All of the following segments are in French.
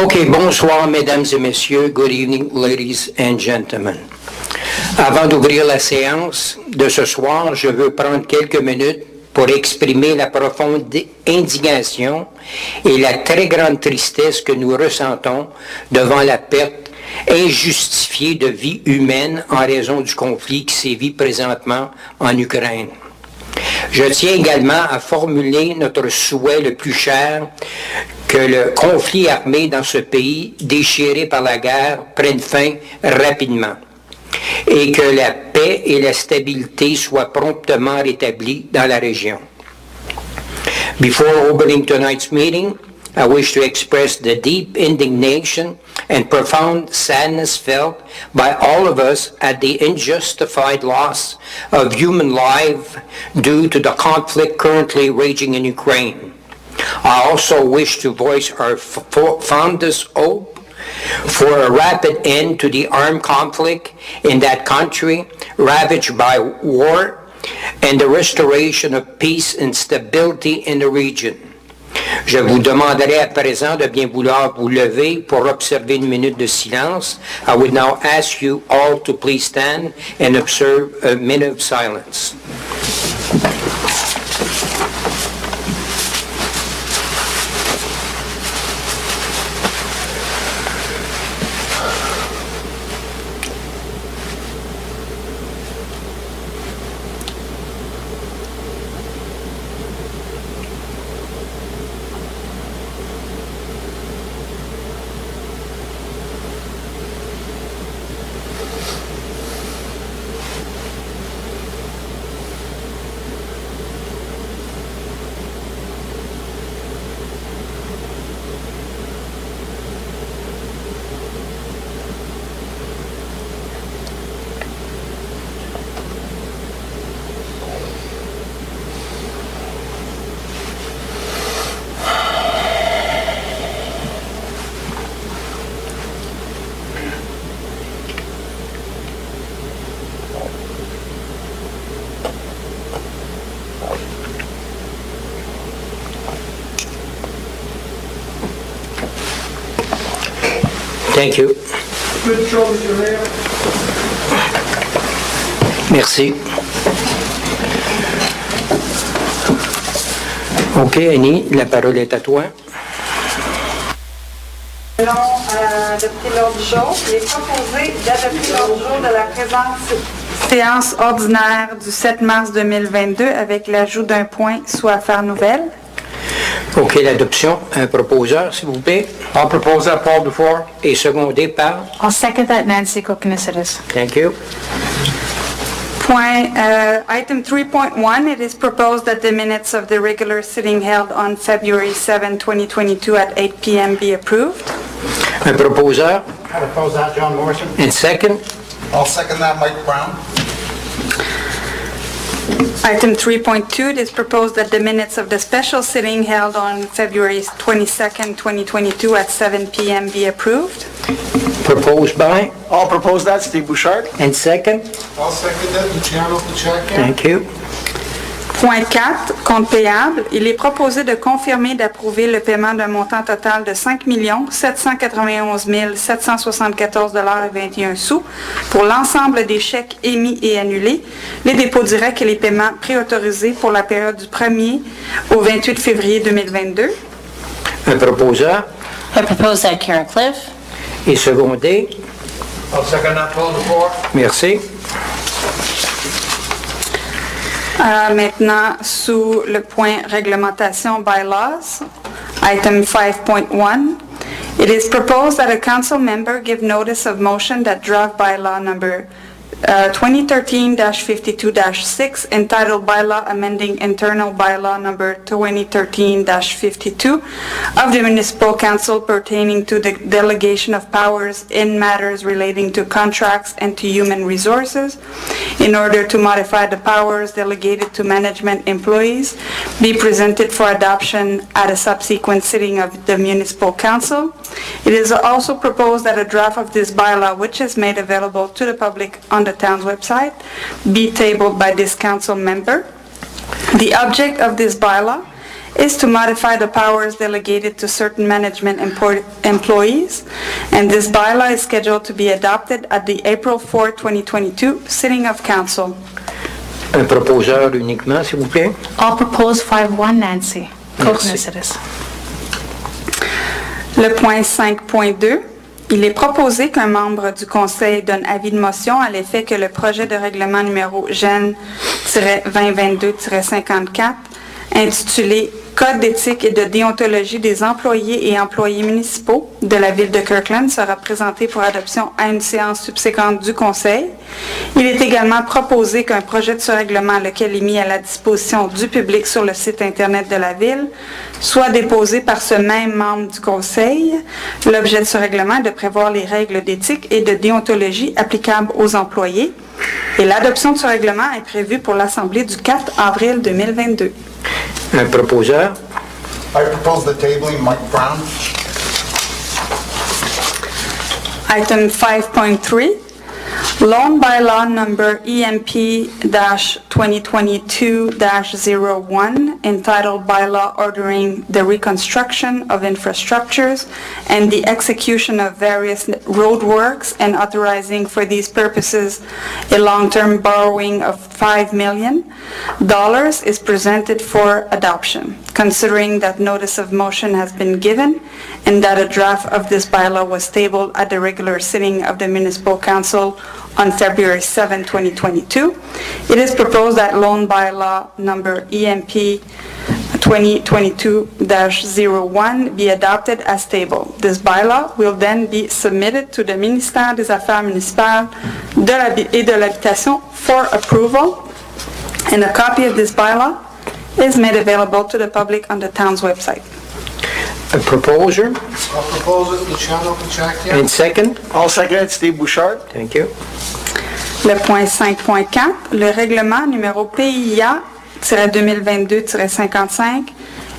OK, bonsoir, mesdames et messieurs. Good evening, ladies and gentlemen. Avant d'ouvrir la séance de ce soir, je veux prendre quelques minutes pour exprimer la profonde indignation et la très grande tristesse que nous ressentons devant la perte injustifiée de vies humaines en raison du conflit qui sévit présentement en Ukraine. Je tiens également à formuler notre souhait le plus cher que le conflit armé dans ce pays, déchiré par la guerre, prenne fin rapidement et que la paix et la stabilité soient promptement rétablies dans la région. Before opening tonight's meeting, I wish to express the deep indignation and profound sadness felt by all of us at the unjustified loss of human life due to the conflict currently raging in Ukraine. I also wish to voice our fondest hope for a rapid end to the armed conflict in that country ravaged by war and the restoration of peace and stability in the region. Je vous demanderai à présent de bien vouloir vous lever pour observer une minute de silence. I would now ask you all to please stand and observe a minute of silence. Thank you. Merci. OK, Annie, la parole est à toi. Nous allons adopter l'ordre du jour. Il est proposé d'adopter l'ordre du jour de la présente séance ordinaire du 7 mars 2022 avec l'ajout d'un point sous affaires nouvelles. OK, l'adoption. Un proposeur, s'il vous plaît. I'll propose that, Paul Dufour. Et secondé par? I'll second that, Nancy Kokonis. Thank you. Item 3.1, it is proposed that the minutes of the regular sitting held on February 7, 2022 at 8 p.m. be approved. Un proposeur. I propose that, John Morrison. And second? I'll second that, Mike Brown. Item 3.2, it is proposed that the minutes of the special sitting held on February 22nd, 2022 at 7 p.m. be approved. Proposed by? I'll propose that, Steve Bouchard. And second? I'll second that, Luciano Pacheco. Thank you. Point 4, compte payable. Il est proposé de confirmer et d'approuver le paiement d'un montant total de 5 791 774,21 $ pour l'ensemble des chèques émis et annulés, les dépôts directs et les paiements préautorisés pour la période du 1er au 28 février 2022. Un proposeur. I propose that, Karen Cliff. Et secondé? I'll second that, Paul Dufour. Merci. Maintenant, sous le point réglementation bylaws, item 5.1, it is proposed that a council member give notice of motion that draft bylaw number 2013-52-6 entitled Bylaw Amending Internal Bylaw number 2013-52 of the Municipal Council pertaining to the delegation of powers in matters relating to contracts and to human resources in order to modify the powers delegated to management employees be presented for adoption at a subsequent sitting of the Municipal Council. It is also proposed that a draft of this bylaw, which is made available to the public on the town's website, be tabled by this council member. The object of this bylaw is to modify the powers delegated to certain management employees, and this bylaw is scheduled to be adopted at the April 4, 2022 sitting of council. Un proposeur uniquement, s'il vous plaît. I'll propose 5-1 Nancy. Co-considerous. Le point 5.2, il est proposé qu'un membre du conseil donne avis de motion à l'effet que le projet de règlement numéro GEN-2022-54 intitulé Code d'éthique et de déontologie des employés et employés municipaux de la ville de Kirkland sera présenté pour adoption à une séance subséquente du Conseil. Il est également proposé qu'un projet de ce règlement, lequel est mis à la disposition du public sur le site Internet de la ville, soit déposé par ce même membre du Conseil. L'objet de ce règlement est de prévoir les règles d'éthique et de déontologie applicables aux employés. Et l'adoption de ce règlement est prévue pour l'Assemblée du 4 avril 2022. Un proposeur. I propose the tabling, Mike Brown. Item 5.3, Loan Bylaw Number EMP-2022-01, entitled Bylaw Ordering the Reconstruction of Infrastructures and the Execution of Various Roadworks and authorizing for these purposes a long-term borrowing of $5 million is presented for adoption, considering that notice of motion has been given and that a draft of this bylaw was tabled at the regular sitting of the Municipal Council on February 7, 2022. It is proposed that loan bylaw number EMP 2022-01 be adopted as tabled. This bylaw will then be submitted to the Ministère des Affaires municipales et de l'Habitation for approval, and a copy of this bylaw is made available to the public on the town's website. A proposer. I'll propose it, Luciano Pachacchia. And second. I'll second it, Steve Bouchard. Thank you. Le point 5.4, le règlement numéro PIA-2022-55,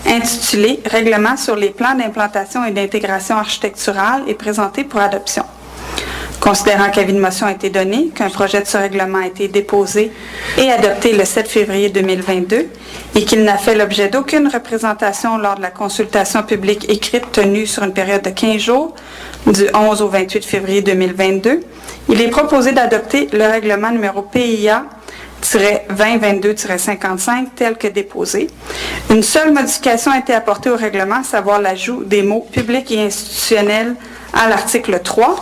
intitulé « Règlement sur les plans d'implantation et d'intégration architecturale » est présenté pour adoption. Considérant qu'avis de motion a été donné, qu'un projet de ce règlement a été déposé et adopté le 7 février 2022 et qu'il n'a fait l'objet d'aucune représentation lors de la consultation publique écrite tenue sur une période de 15 jours, du 11 au 28 février 2022, il est proposé d'adopter le règlement numéro PIA-2022-55 tel que déposé. Une seule modification a été apportée au règlement, à savoir l'ajout des mots « public et institutionnel » à l'article 3.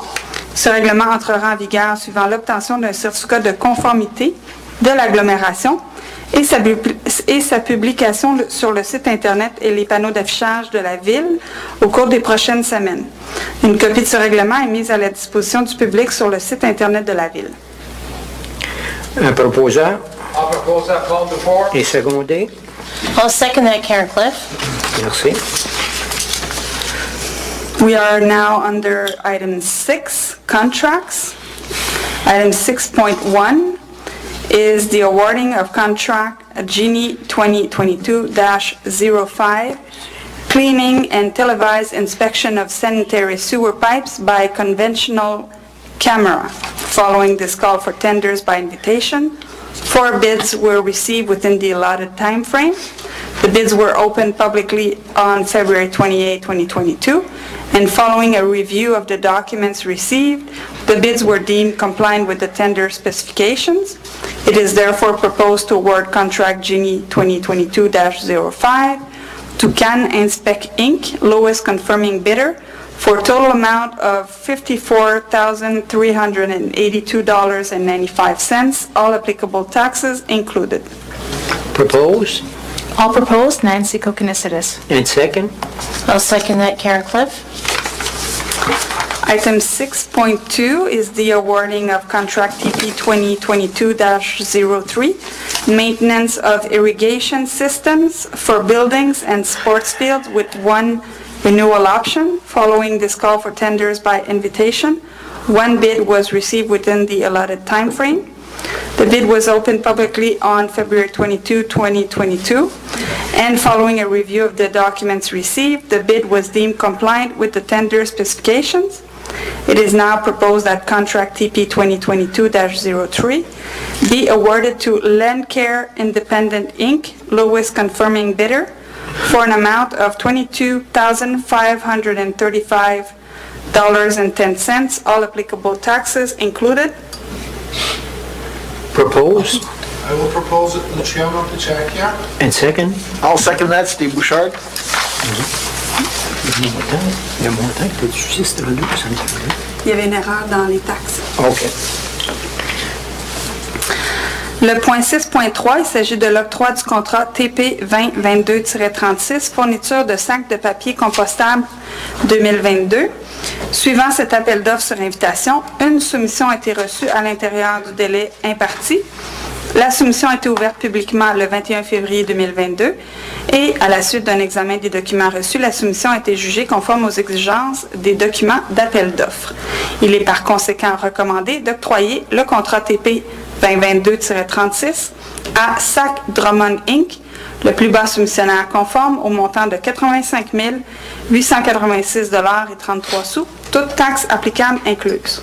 Ce règlement entrera en vigueur suivant l'obtention d'un certificat de conformité de l'agglomération et sa publication sur le site Internet et les panneaux d'affichage de la Ville au cours des prochaines semaines. Une copie de ce règlement est mise à la disposition du public sur le site Internet de la Ville. Un proposeur. I'll propose that, Paul Dufour. Et secondé. I'll second that, Karen Cliff. Merci. We are now under item 6, contracts. Item 6.1 is the awarding of contract Genie 2022-05, cleaning and televised inspection of sanitary sewer pipes by conventional camera. Following this call for tenders by invitation, 4 bids were received within the allotted time frame. The bids were opened publicly on February 28, 2022, and following a review of the documents received, the bids were deemed compliant with the tender specifications. It is therefore proposed to award contract Genie 2022-05 to Can Inspect Inc., lowest confirming bidder, for a total amount of $54,382.95, all applicable taxes included. Propose. I'll propose Nancy Co-considerous. And second. I'll second that, Karen Cliff. Item 6.2 is the awarding of contract TP 2022-03, maintenance of irrigation systems for buildings and sports fields with 1 renewal option. Following this call for tenders by invitation, 1 bid was received within the allotted time frame. The bid was opened publicly on February 22, 2022, and following a review of the documents received, the bid was deemed compliant with the tender specifications. It is now proposed that contract TP 2022-03 be awarded to Landcare Independent Inc., lowest confirming bidder, for an amount of $22,535.10, all applicable taxes included. Proposed. I will propose it to the chairman to check here. And second. I'll second that, Steve Bouchard. Il y a un montant qui peut être juste rendu pour ça. Il y avait une erreur dans les taxes. OK. Le point 6.3, il s'agit de l'octroi du contrat TP 2022-36, fourniture de sacs de papier compostable 2022. Suivant cet appel d'offres sur invitation, une soumission a été reçue à l'intérieur du délai imparti. La soumission a été ouverte publiquement le 21 février 2022 et à la suite d'un examen des documents reçus, la soumission a été jugée conforme aux exigences des documents d'appel d'offres. Il est par conséquent recommandé d'octroyer le contrat TP 2022-36 à SAC Drummond Inc., le plus bas soumissionnaire conforme au montant de 85 886,33 $, toutes taxes applicables incluses.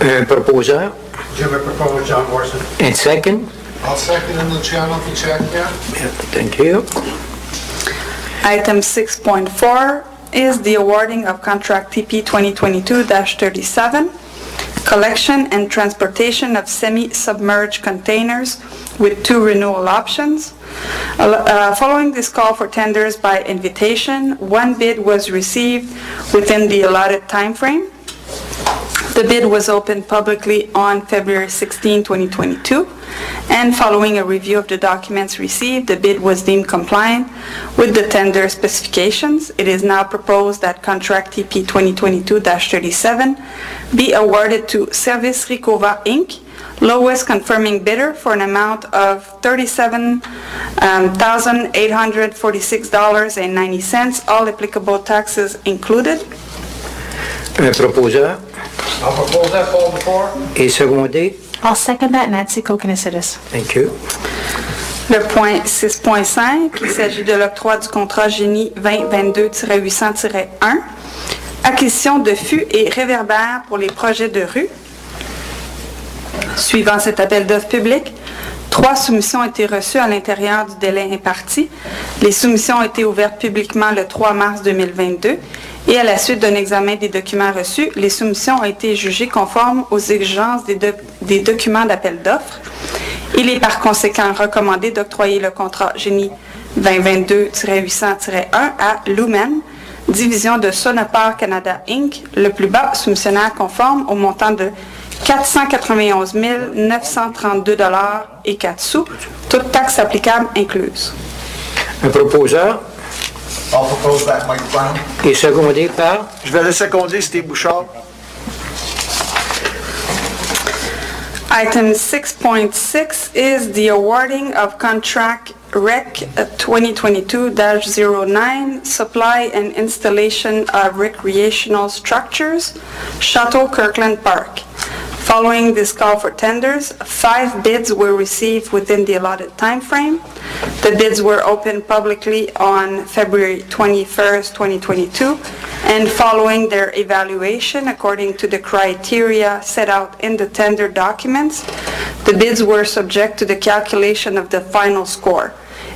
Un proposeur. Jim, I propose John Morrison. And second. I'll second in the chairman to check here. Thank you. Item 6.4 is the awarding of contract TP 2022-37, collection and transportation of semi-submerged containers with 2 renewal options. Following this call for tenders by invitation, 1 bid was received within the allotted time frame. The bid was opened publicly on February 16, 2022, and following a review of the documents received, the bid was deemed compliant with the tender specifications. It is now proposed that contract TP 2022-37 be awarded to Service Ricova Inc., lowest confirming bidder, for an amount of $37,846.90, all applicable taxes included. Un proposeur. I'll propose that Paul before. Et secondé. I'll second that, Nancy Kokonisides. Thank you. Le point 6.5, il s'agit de l'octroi du contrat Génie 2022-800-1, acquisition de fûts et réverbères pour les projets de rue. Suivant cet appel d'offres public, 3 soumissions ont été reçues à l'intérieur du délai imparti. Les soumissions ont été ouvertes publiquement le 3 mars 2022 et à la suite d'un examen des documents reçus, les soumissions ont été jugées conformes aux exigences des documents d'appel d'offres. Il est par conséquent recommandé d'octroyer le contrat Génie 2022-800-1 à Lumen, division de Sonopar Canada Inc., le plus bas soumissionnaire conforme au montant de 491 932,04 $, toutes taxes applicables incluses. Un proposeur. I'll propose that Mike Brown. Et secondé par. Je vais le seconder, Steve Bouchard. Item 6.6 is the awarding of contract REC 2022-09, supply and installation of recreational structures, Chateau Kirkland Park. Following this call for tenders, 5 bids were received within the allotted time frame. The bids were opened publicly on February 21st, 2022, and following their evaluation according to the criteria set out in the tender documents, the bids were subject to the calculation of the final score.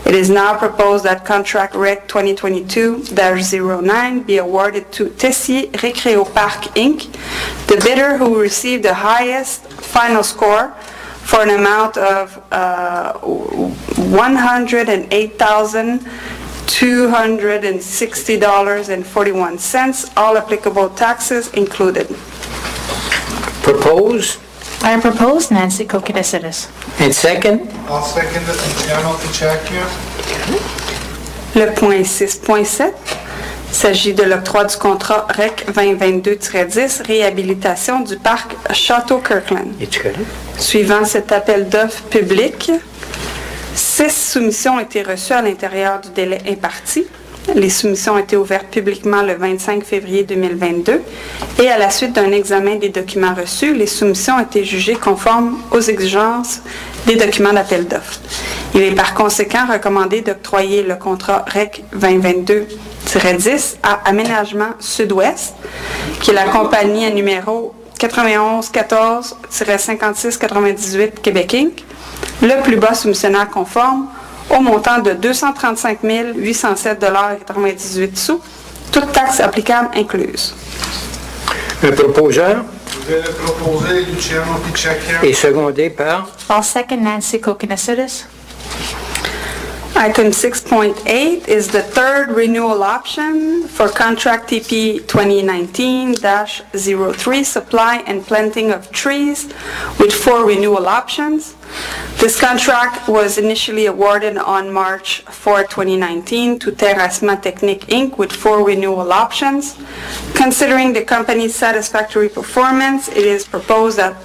It is now proposed that contract REC 2022-09 be awarded to Tessier Récréo Parc Inc., the bidder who received the highest final score, for an amount of $108,260.41, all applicable taxes included. Propose. I propose Nancy Kokonisides. And second. I'll second it in the chairman to check here. Le point 6.7 s'agit de l'octroi du contrat REC 2022-10, réhabilitation du parc Château Kirkland. Es-tu correct? Suivant cet appel d'offres public, 6 soumissions ont été reçues à l'intérieur du délai imparti. Les soumissions ont été ouvertes publiquement le 25 février 2022 et à la suite d'un examen des documents reçus, les soumissions ont été jugées conformes aux exigences des documents d'appel d'offres. Il est par conséquent recommandé d'octroyer le contrat REC 2022-10 à Aménagement Sud-Ouest, qui est la compagnie à numéro 9114-5698 Québec Inc., le plus bas soumissionnaire conforme au montant de 235 807,98 $, toutes taxes applicables incluses. Un proposeur Vous allez proposer Luciano Picecchia. est secondé par I'll second Nancy Kokonasides. Item 6.8 is the third renewal option for contract TP 2019-03 supply and planting of trees with 4 renewal options. This contract was initially awarded on March 4, 2019 to Terrasma Technique Inc. with 4 renewal options. Considering the company's satisfactory performance, it is proposed that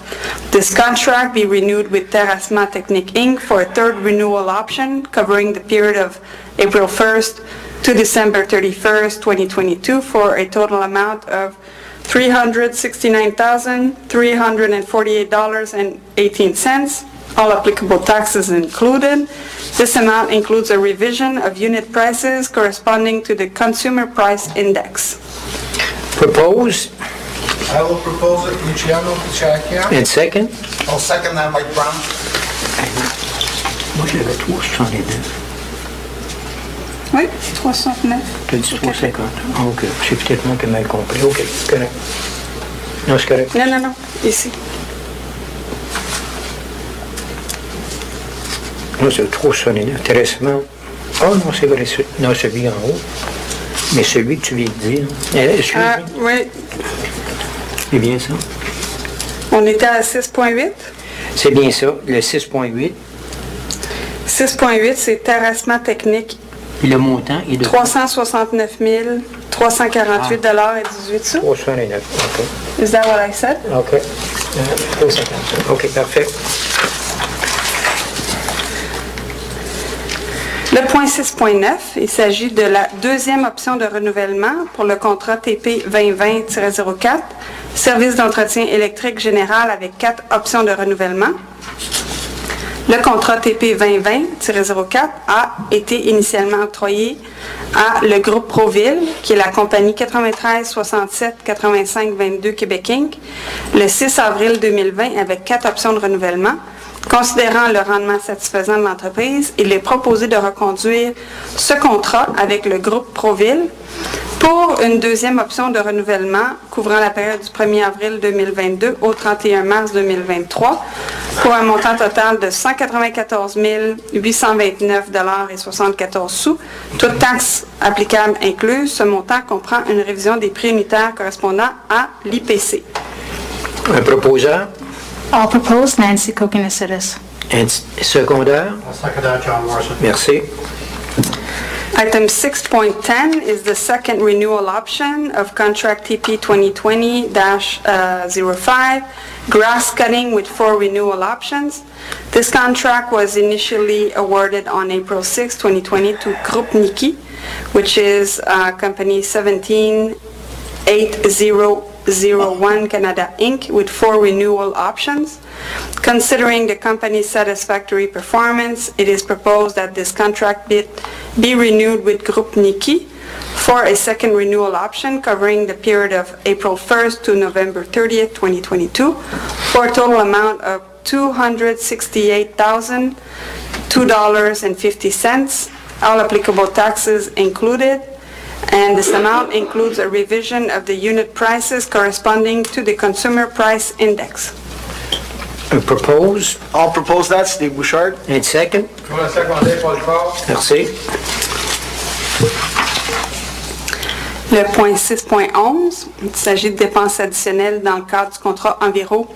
this contract be renewed with Terrasma Technique Inc. for a third renewal option covering the period of April 1st to December 31st, 2022 for a total amount of $369,348.18. All applicable taxes included. This amount includes a revision of unit prices corresponding to the Consumer Price Index. propose I will propose it Luciano Picecchia. and second. I'll second that, Mike Brown. Moi, j'avais 369. Oui, 369. Tu as dit 350. OK. C'est peut-être moi qui ai mal compris. OK, correct. Non, c'est correct. Non, ici. Non, c'est 369. Intéressant. Oh non, c'est vrai. Non, celui en haut. Mais celui que tu viens de dire. Oui, C'est bien ça. on était à 6.8. C'est bien ça. Le 6.8. 6.8, c'est terrassement technique. Puis le montant est de 369 348 $18. 369. OK. Is that what I said? OK. 350. OK, parfait. Le point 6.9, il s'agit de la deuxième option de renouvellement pour le contrat TP 2020-04, service d'entretien électrique général avec 4 options de renouvellement. Le contrat TP 2020-04 a été initialement octroyé à le groupe Proville, qui est la compagnie 93 67 85 22 Québec Inc., le 6 avril 2020 avec 4 options de renouvellement. Considérant le rendement satisfaisant de l'entreprise, il est proposé de reconduire ce contrat avec le groupe Proville pour une deuxième option de renouvellement couvrant la période du 1er avril 2022 au 31 mars 2023 pour un montant total de 194 829,74 $, toutes taxes applicables incluses. Ce montant comprend une révision des prix unitaires correspondant à l'IPC. Un proposeur. I'll propose Nancy Kokonasides. Un secondaire. I'll second that, John Morrison. Merci. Item 6.10 is the second renewal option of contract TP 2020-05, grass cutting with 4 renewal options. This contract was initially awarded on April 6, 2020 to Groupe Niki, which is company 17801 Canada Inc. with 4 renewal options. Considering the company's satisfactory performance, it is proposed that this contract be renewed with Groupe Niki for a second renewal option covering the period of April 1st to November 30th, 2022, for a total amount of $268,002.50, all applicable taxes included. And this amount includes a revision of the unit prices corresponding to the Consumer Price Index. Propose. I'll propose that, Steve Bouchard. Un second. Je vais la seconder, Paul Fort. Merci. Le point 6.11, il s'agit de dépenses additionnelles dans le cadre du contrat Enviro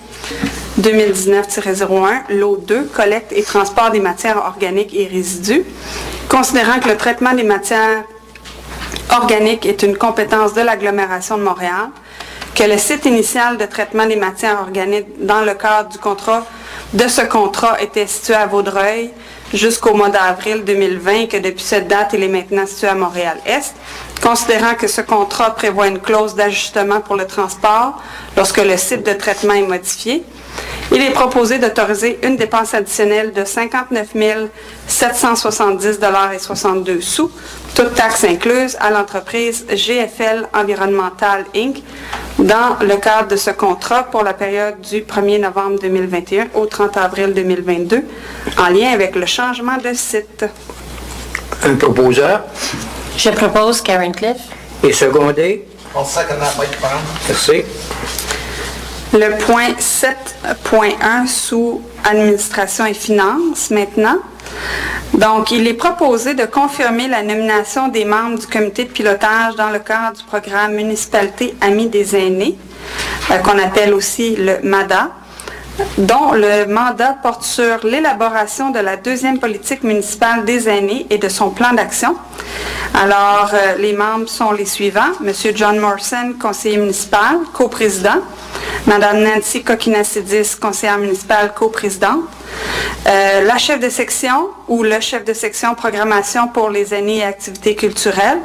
2019-01, lot 2, collecte et transport des matières organiques et résidus. Considérant que le traitement des matières organiques est une compétence de l'agglomération de Montréal, que le site initial de traitement des matières organiques dans le cadre du contrat de ce contrat était situé à Vaudreuil jusqu'au mois d'avril 2020 et que depuis cette date, il est maintenant situé à Montréal-Est. Considérant que ce contrat prévoit une clause d'ajustement pour le transport lorsque le site de traitement est modifié Il est proposé d'autoriser une dépense additionnelle de 59 770,62 $, toutes taxes incluses, à l'entreprise GFL Environnemental Inc. dans le cadre de ce contrat pour la période du 1er novembre 2021 au 30 avril 2022, en lien avec le changement de site. Un proposeur Je propose Karen Cliff. et secondé. I'll second that, Mike Brown. Merci. Le point 7.1 sous administration et finances maintenant. Donc, il est proposé de confirmer la nomination des membres du comité de pilotage dans le cadre du programme Municipalité Amis des aînés, qu'on appelle aussi le MADA, dont le mandat porte sur l'élaboration de la deuxième politique municipale des aînés et de son plan d'action. Alors, les membres sont les suivants. M. John Morrison, conseiller municipal, coprésident. Mme Nancy Kokina-Sidis, conseillère municipale, coprésidente. La chef de section ou le chef de section programmation pour les aînés et activités culturelles.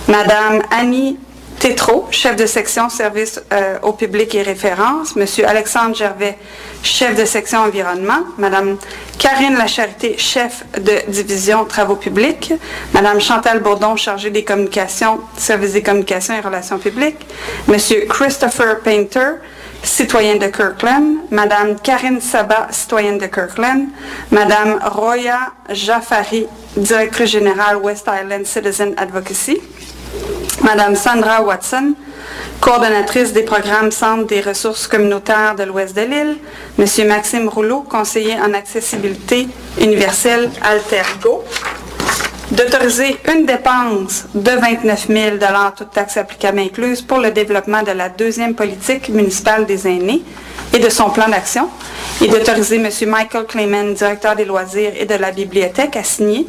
Mme Annie Tétrault, chef de section services au public et référence. M. Alexandre Gervais, chef de section environnement. Mme Karine Lacharité, chef de division travaux publics. Mme Chantal Bourdon, chargée des communications, services des communications et relations publiques. M. Christopher Painter, citoyen de Kirkland. Mme Karine Sabat, citoyenne de Kirkland. Mme Roya Jaffari, directrice générale West Island Citizen Advocacy. Madame Sandra Watson, coordonnatrice des programmes Centre des ressources communautaires de l'Ouest de l'île. Monsieur Maxime Rouleau, conseiller en accessibilité universelle Altergo. D'autoriser une dépense de 29 000 $, toutes taxes applicables incluses, pour le développement de la deuxième politique municipale des aînés et de son plan d'action. Et d'autoriser M. Michael Clayman, directeur des loisirs et de la bibliothèque, à signer,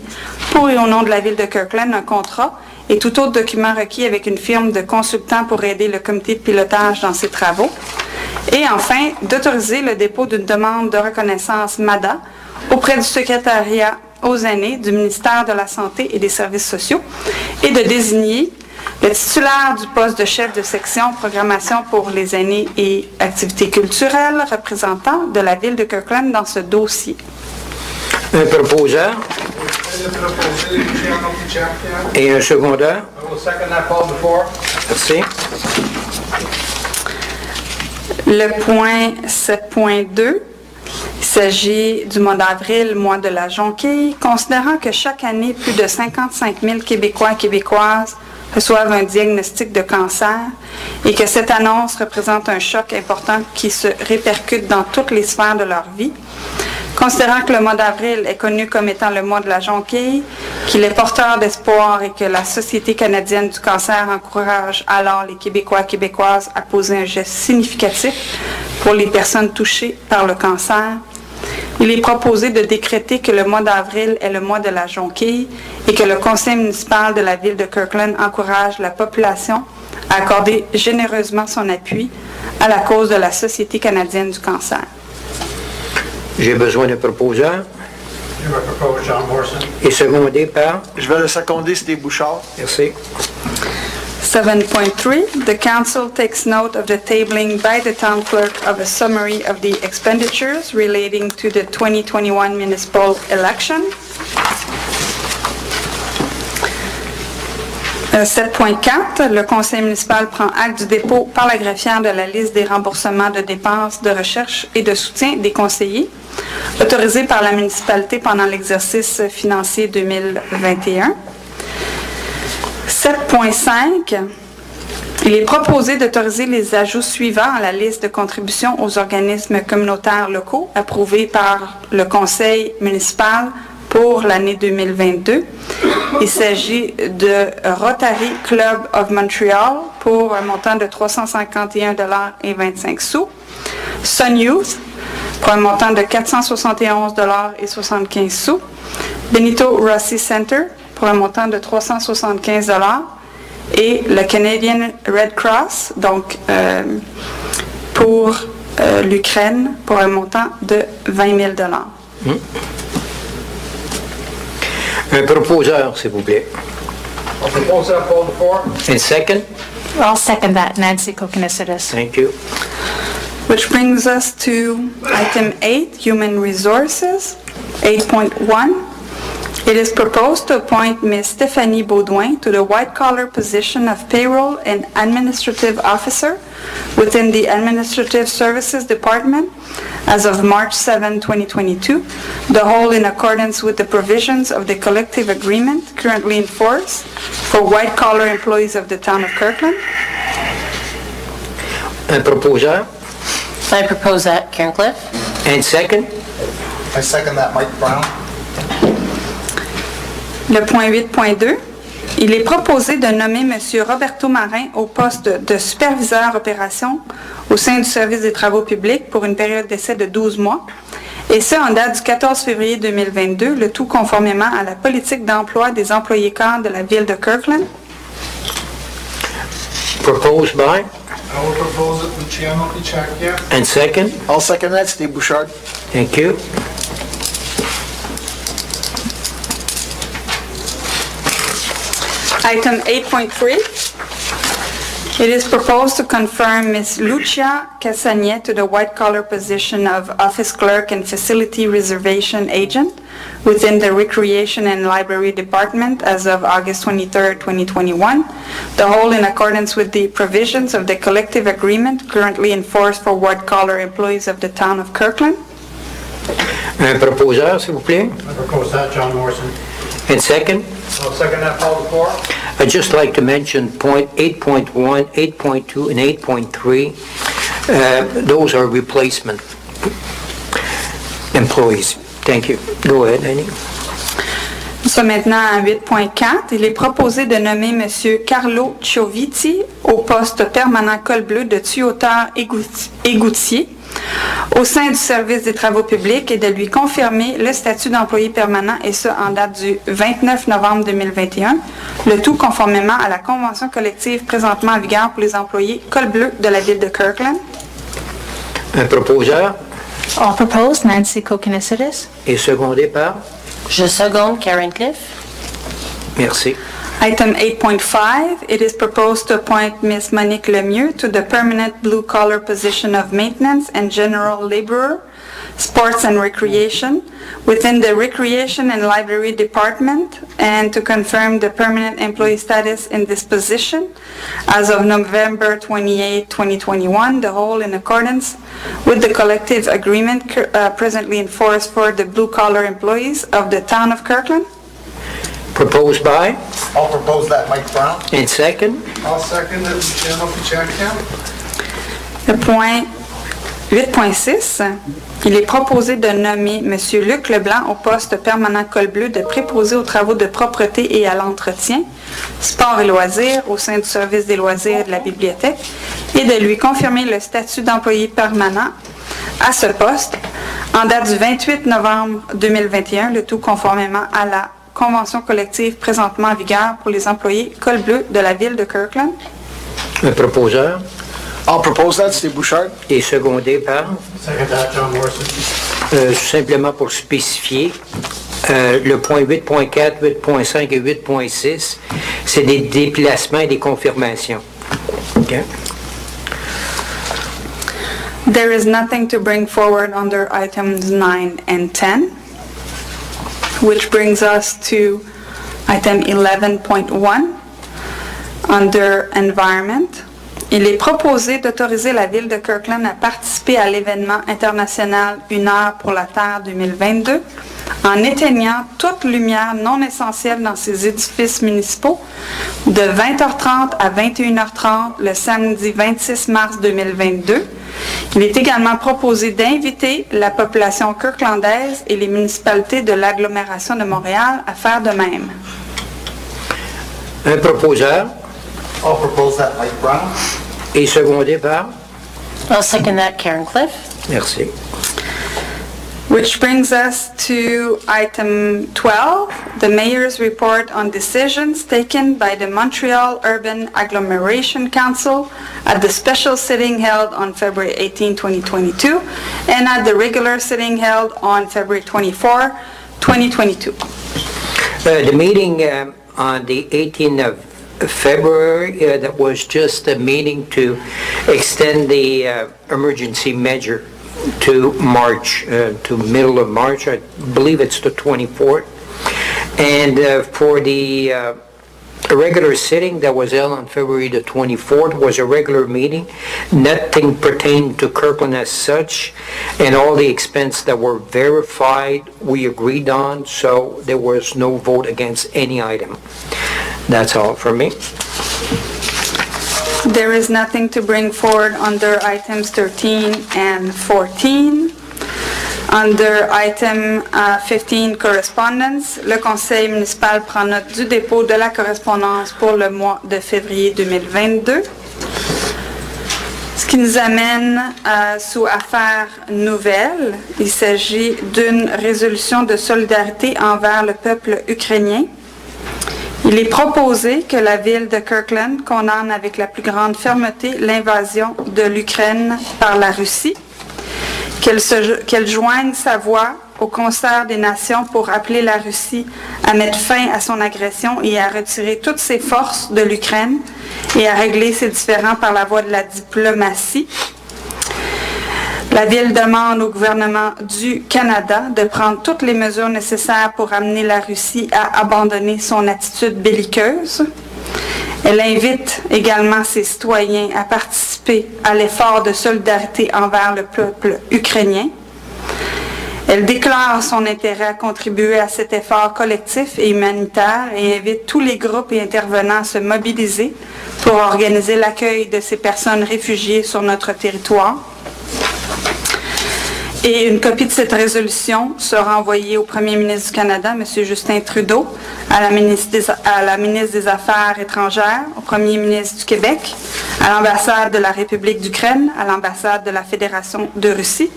pour et au nom de la Ville de Kirkland, un contrat et tout autre document requis avec une firme de consultants pour aider le comité de pilotage dans ses travaux. Et enfin, d'autoriser le dépôt d'une demande de reconnaissance MADA auprès du secrétariat aux aînés du ministère de la Santé et des Services sociaux et de désigner le titulaire du poste de chef de section programmation pour les aînés et activités culturelles, représentant de la Ville de Kirkland dans ce dossier. Un proposeur Le proposé, Luciano Picciacchia. et un secondeur. I will second that, Paul before. Merci. Le point 7.2, il s'agit du mois d'avril, mois de la jonquille. Considérant que chaque année, plus de 55 000 Québécois et Québécoises reçoivent un diagnostic de cancer et que cette annonce représente un choc important qui se répercute dans toutes les sphères de leur vie. Considérant que le mois d'avril est connu comme étant le mois de la jonquille, qu'il est porteur d'espoir et que la Société canadienne du cancer encourage alors les Québécois et Québécoises à poser un geste significatif pour les personnes touchées par le cancer, il est proposé de décréter que le mois d'avril est le mois de la jonquille et que le conseil municipal de la ville de Kirkland encourage la population à accorder généreusement son appui à la cause de la Société canadienne du cancer. J'ai besoin d'un proposeur You will propose John Morrison. et secondé par. Je vais le seconder, Steve Bouchard. Merci. 7.3, the council takes note of the tabling by the town clerk of a summary of the expenditures relating to the 2021 municipal election. 7.4, le conseil municipal prend acte du dépôt par la greffière de la liste des remboursements de dépenses de recherche et de soutien des conseillers, autorisés par la municipalité pendant l'exercice financier 2021. 7.5, il est proposé d'autoriser les ajouts suivants à la liste de contributions aux organismes communautaires locaux approuvés par le conseil municipal pour l'année 2022. Il s'agit de Rotary Club of Montreal pour un montant de 351,25 $, Sun Youth pour un montant de 471,75 $, Benito Rossi Center pour un montant de 375 $ et le Canadian Red Cross, donc pour l'Ukraine, pour un montant de 20 000 $. Un proposeur, s'il vous plaît. I'll propose that, Paul before. And second. I'll second that. Nancy Kokina-Sidis. Thank you. Which brings us to item 8, Human Resources. 8.1. It is proposed to appoint Ms. Stéphanie Baudouin to the white-collar position of Payroll and Administrative Officer within the Administrative Services Department as of March 7, 2022, the whole in accordance with the provisions of the collective agreement currently in force for white-collar employees of the town of Kirkland. Un proposeur. I propose that, Karen Cliff. And second. I second that, Mike Brown. Le point 8.2, il est proposé de nommer M. Roberto Marin au poste de superviseur opération au sein du service des travaux publics pour une période d'essai de 12 mois, et ce en date du 14 février 2022, le tout conformément à la politique d'emploi des employés cadres de la ville de Kirkland. Proposed by. I will propose it, Luciano Picciacchia. And second. I'll second that, Steve Bouchard. Thank you. Item 8.3, it is proposed to confirm Ms. Lucia Cassagnet to the white-collar position of Office Clerk and Facility Reservation Agent within the Recreation and Library Department as of August 23, 2021, the whole in accordance with the provisions of the collective agreement currently in force for white-collar employees of the town of Kirkland. Un proposeur, s'il vous plaît. I propose that, John Morrison. And second. I'll second that, Paul DeCore. I'd just like to mention point 8.1, 8.2, and 8.3. Those are replacement employees. Thank you. Go ahead, Annie. Nous sommes maintenant à 8.4. Il est proposé de nommer M. Carlo Cioviti au poste permanent col bleu de tuyauteur égoutier au sein du service des travaux publics et de lui confirmer le statut d'employé permanent, et ce en date du 29 novembre 2021, le tout conformément à la convention collective présentement en vigueur pour les employés col bleu de la ville de Kirkland. Un proposeur. All proposed, Nancy Kokinesides. Et secondé par. Je seconde, Karen Cliff. Merci. Item 8.5, it is proposed to appoint Ms. Monique Lemieux to the permanent blue-collar position of maintenance and general laborer, sports and recreation, within the Recreation and Library Department, and to confirm the permanent employee status in this position as of November 28, 2021, the whole in accordance with the collective agreement presently in force for the blue-collar employees of the town of Kirkland. Proposed by. I'll propose that, Mike Brown. And second. I'll second it, Luciano Picciacchia. Le point 8.6, il est proposé de nommer M. Luc Leblanc au poste permanent col bleu de préposé aux travaux de propreté et à l'entretien, sport et loisirs au sein du service des loisirs de la bibliothèque, et de lui confirmer le statut d'employé permanent à ce poste en date du 28 novembre 2021, le tout conformément à la convention collective présentement en vigueur pour les employés col bleu de la ville de Kirkland. Un proposeur. I'll propose that, Steve Bouchard. Et secondé par. Second that, John Morrison. Simplement pour spécifier, le point 8.4, 8.5 et 8.6, c'est des déplacements et des confirmations. Okay. There is nothing to bring forward under items 9 and 10, which brings us to item 11.1 under environment. Il est proposé d'autoriser la ville de Kirkland à participer à l'événement international Une heure pour la Terre 2022 en éteignant toute lumière non essentielle dans ses édifices municipaux de 20h30 à 21h30 le samedi 26 mars 2022. Il est également proposé d'inviter la population kirklandaise et les municipalités de l'agglomération de Montréal à faire de même. Un proposeur. I'll propose that, Mike Brown. Et secondé par. I'll second that, Karen Cliff. Merci. Which brings us to item 12, the mayor's report on decisions taken by the Montreal Urban Agglomeration Council at the special sitting held on February 18, 2022, and at the regular sitting held on February 24, 2022. The meeting on the 18th of February. That was just a meeting to extend the emergency measure to March, to middle of March. I believe it's the 24th. And for the regular sitting that was held on February the 24th was a regular meeting. Nothing pertained to Kirkland as such, and all the expenses that were verified we agreed on, so there was no vote against any item. That's all from me. There is nothing to bring forward under items 13 and 14. Under item 15, correspondence, le conseil municipal prend note du dépôt de la correspondance pour le mois de février 2022. Ce qui nous amène sous affaires nouvelles. Il s'agit d'une résolution de solidarité envers le peuple ukrainien. Il est proposé que la ville de Kirkland condamne avec la plus grande fermeté l'invasion de l'Ukraine par la Russie, qu'elle joigne sa voix au concert des nations pour appeler la Russie à mettre fin à son agression et à retirer toutes ses forces de l'Ukraine et à régler ses différends par la voie de la diplomatie. La Ville demande au gouvernement du Canada de prendre toutes les mesures nécessaires pour amener la Russie à abandonner son attitude belliqueuse. Elle invite également ses citoyens à participer à l'effort de solidarité envers le peuple ukrainien. Elle déclare son intérêt à contribuer à cet effort collectif et humanitaire et invite tous les groupes et intervenants à se mobiliser pour organiser l'accueil de ces personnes réfugiées sur notre territoire. Et une copie de cette résolution sera envoyée au Premier ministre du Canada, M. Justin Trudeau, à la ministre des Affaires étrangères, au Premier ministre du Québec, à l'ambassade de la République d'Ukraine, à l'ambassade de la Fédération de Russie,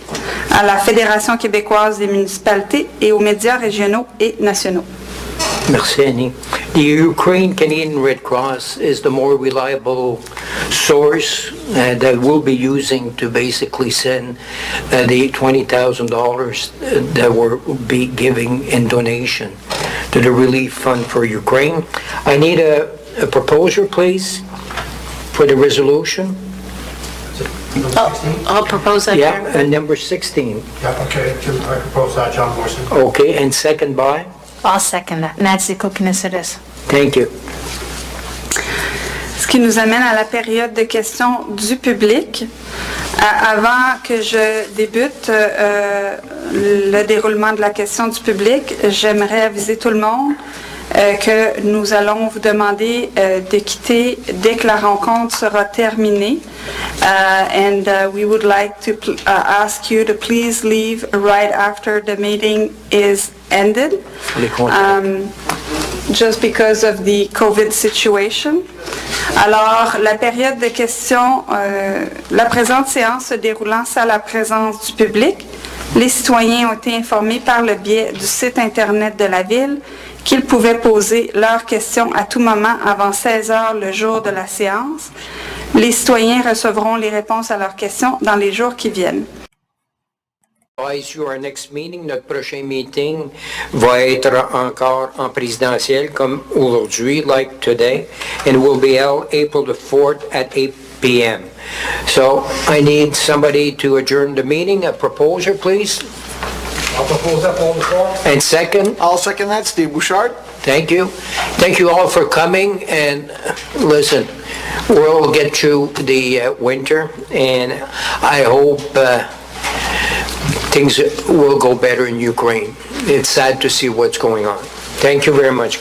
à la Fédération québécoise des municipalités et aux médias régionaux et nationaux. Merci, Annie. The Ukraine Canadian Red Cross is the more reliable source that we'll be using to basically send the $20,000 that we'll be giving in donation to the relief fund for Ukraine. I need a proposer, please, for the resolution. I'll propose that, Yeah, Karen. and number 16. Yeah, okay, I propose that, John Morrison. Okay, and second by? I'll second that. Nancy Kokinisides. Thank you. Ce qui nous amène à la période de questions du public. Avant que je débute le déroulement de la question du public, j'aimerais aviser tout le monde que nous allons vous demander de quitter dès que la rencontre sera terminée. And we would like to ask you to please leave right after the meeting is ended. Just because of the COVID situation. Alors, la période de questions, la présente séance se déroulant sans la présence du public, les citoyens ont été informés par le biais du site Internet de la Ville qu'ils pouvaient poser leurs questions à tout moment avant 16 heures le jour de la séance. Les citoyens recevront les réponses à leurs questions dans les jours qui viennent. Our next meeting, notre prochain meeting va être encore en présidentiel comme aujourd'hui, like today, and will be held April the 4th at 8 p.m. So I need somebody to adjourn the meeting. A proposer, please. I'll propose that, Paul McCall. And second, I'll second that, Steve Bouchard. thank you. Thank you all for coming, and listen, we'll get through the winter, and I hope things will go better in Ukraine. It's sad to see what's going on. Thank you very much.